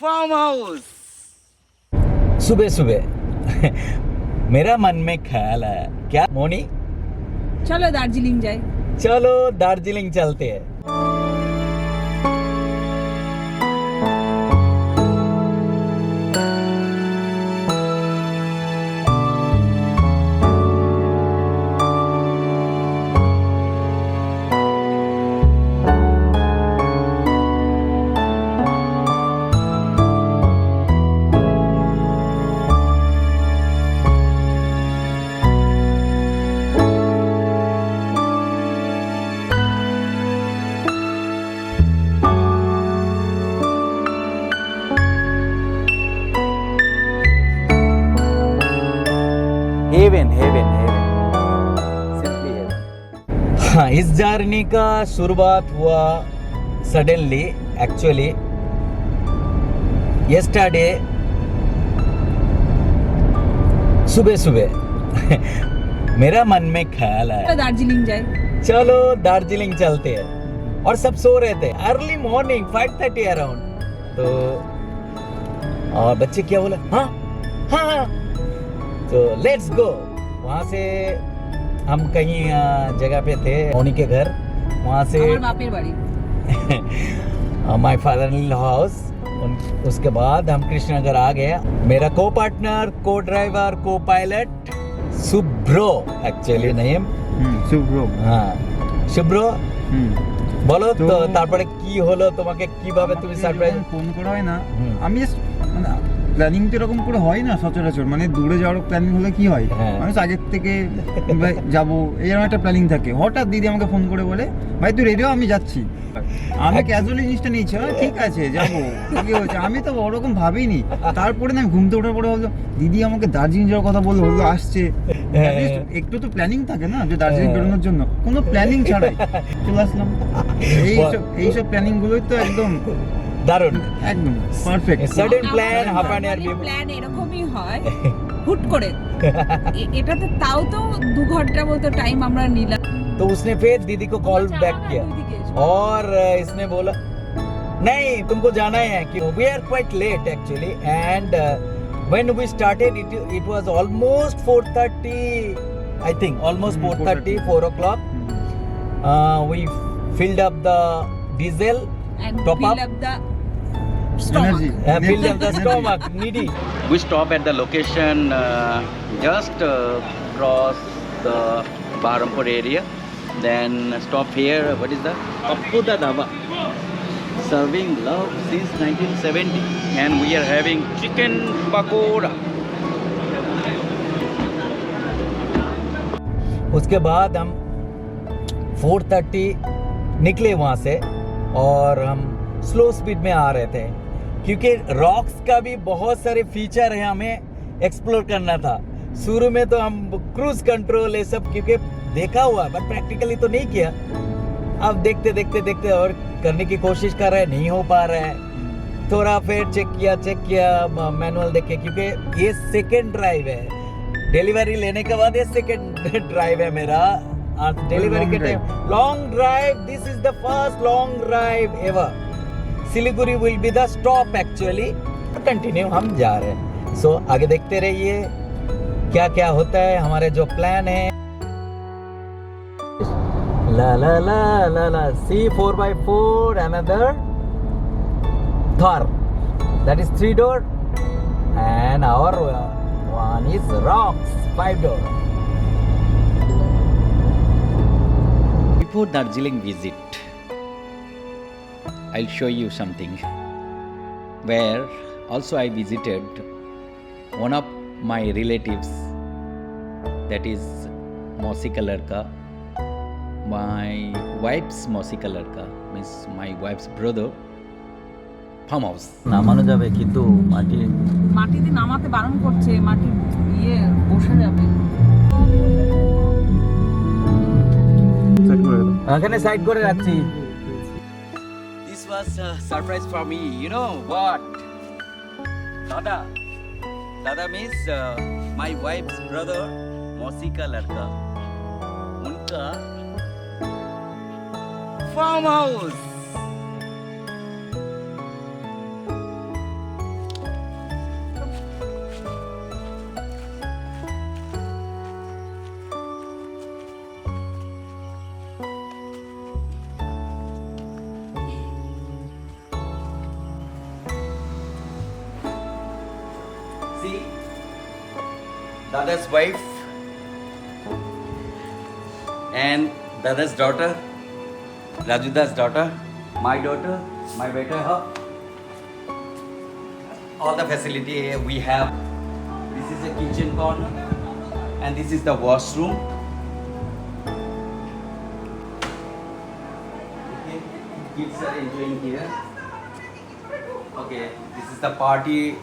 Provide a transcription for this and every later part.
Farm house. सुबह सुबह मेरा मन में ख्याल है, क्या मोनी, चलो दार्जिलिंग जाए। चलो दार्जिलिंग चलते हैं। Heaven heaven heaven, simply heaven. हाँ, इस जर्नी का शुरुआत हुआ सडनली, एक्चुअली यस्टरडे सुबह सुबह मेरा मन में ख्याल है, दार्जिलिंग जाए। चलो दार्जिलिंग चलते हैं। और सब सो रहे थे, अर्ली मॉर्निंग 5:30 अराउंड। तो और बच्चे क्या बोले, हाँ हाँ हाँ, तो लेट्स गो। वहाँ से हम कहीं जगह पे थे, मोनी के घर, वहाँ से my father in law house. उसके बाद हम कृष्णनगर आ गए। मेरा को पार्टनर, को ड्राइवर, को पायलट शुभ्रो, एक्चुअली नेम শুভ্র। হ্যাঁ শুভ্র, বলো তো তারপরে কি হলো, তোমাকে কিভাবে তুমি সারপ্রাইজ ফোন করা হয় না, আমি জাস্ট মানে প্ল্যানিং তো এরকম করে হয় না সচরাচর, মানে দূরে যাওয়ার প্ল্যানিং হলে কি হয়, মানুষ আগের থেকে যাবো এরকম একটা প্ল্যানিং থাকে। হঠাৎ দিদি আমাকে ফোন করে বলে, ভাই তুই রেডি হ, আমি যাচ্ছি। আমি ক্যাজুয়ালি জিনিসটা নিয়েছি, ঠিক আছে যাবো, কি হয়েছে, আমি তো ওরকম ভাবিনি। তারপরে না আমি ঘুমতে ওঠার পরে বললো, দিদি আমাকে দার্জিলিং যাওয়ার কথা বললো, বললো আসছে। একটু তো প্ল্যানিং থাকে না, যে দার্জিলিং বেরোনোর জন্য কোনো প্ল্যানিং ছাড়াই চলে আসলাম। এইসব প্ল্যানিং গুলোই তো একদম দারুণ, একদম পারফেক্ট। সাডেন প্ল্যান হাফান আর প্ল্যান এরকমই হয় হুট করে। এটাতে তাও তো 2 ঘন্টা মতো টাইম আমরা নিলাম। तो उसने फिर दीदी को कॉल बैक किया और इसने बोला नहीं तुमको जाना है, कि we are quite late actually, and when we started it was almost 4:30, I think almost 4:30, 4 o'clock. We filled up the diesel and top fill up the stomach. Filled up the stomach needy. We stop at the location, just cross the Baharampur area, then stop here. What is that? Kapuda Dhaba, serving love since 1970, and we are having chicken pakoda. उसके बाद हम 4:30 निकले वहाँ से, और हम slow speed में आ रहे थे, क्योंकि रॉक्स का भी बहुत सारे फीचर है, हमें एक्सप्लोर करना था। शुरू में तो हम क्रूज कंट्रोल ये सब क्योंकि देखा हुआ, बट प्रैक्टिकली तो नहीं किया। अब देखते देखते देखते और करने की कोशिश कर रहे हैं, नहीं हो पा रहा है। थोड़ा फिर चेक किया मैनुअल देख के, क्योंकि ये सेकेंड ड्राइव है, डिलीवरी लेने के बाद ये सेकेंड ड्राइव है मेरा। डिलीवरी के time long drive, this is the first long drive ever. Siliguri will be the stop actually. Continue हम जा रहे हैं, सो आगे देखते रहिए क्या क्या होता है, हमारे जो प्लान है। La la la la la. See 4x4, another Thar. That is 3-door, and our one is Roxx 5-door. Before Darjeeling visit, I'll show you something where also I visited one of my relatives, that is Mausi ka ladka, my wife's Mausi ka ladka, means my wife's brother, farm house. নামানো যাবে কিন্তু মাটিতে নামাতে বারণ করছে, মাটি বসে যাবে। এখানে সাইড করে রাখছি। This was a surprise for me. You know what? Dada means my wife's brother, Mausi ka ladka. Unka farm house. See, Dada's wife and Dada's daughter, Rajuda's daughter, my daughter, my better. All the facility we have. This is a kitchen corner, and this is the washroom. Okay, kids are enjoying here. Okay, this is the party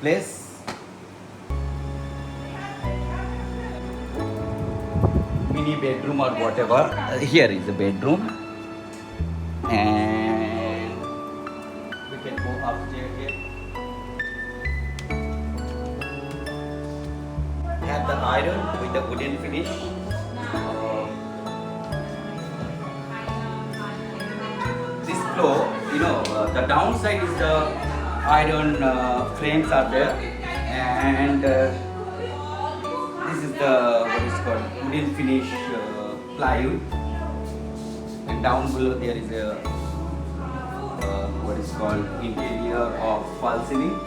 place. Mini bedroom or whatever. Here is the bedroom, and we can go upstairs here. Have the iron with the wooden finish. This floor, the downside is the iron frames are there, and this is the what is called wooden finish plywood, and down below there is a what is called interior of false ceiling.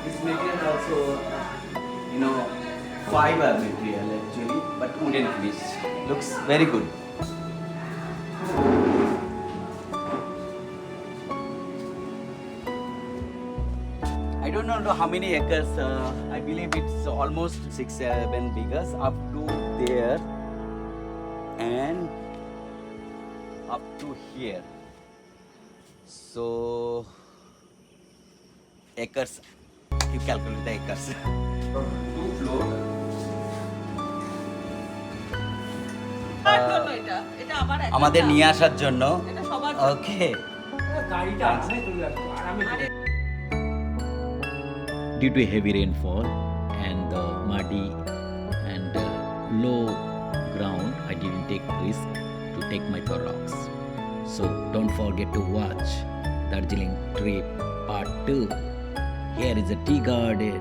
This material also, fiber material actually, but wooden finish. Looks very good. I don't know how many acres. I believe it's almost 6-7 acres up to there and up to here. So acres. You calculate the acres. 2 floors. আমাদের নিয়ে আসার জন্য ওকে due to heavy rainfall and the muddy and low ground, I didn't take risk to take my Thar Roxx. So don't forget to watch Darjeeling trip part 2. Here is a tea garden,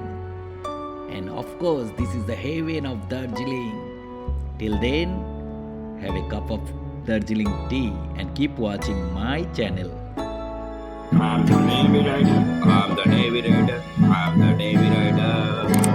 and of course this is the heaven of Darjeeling. Till then, have a cup of Darjeeling tea and keep watching my channel. I'm the Navy Rider, I'm the Navy Rider, I'm the Navy Rider.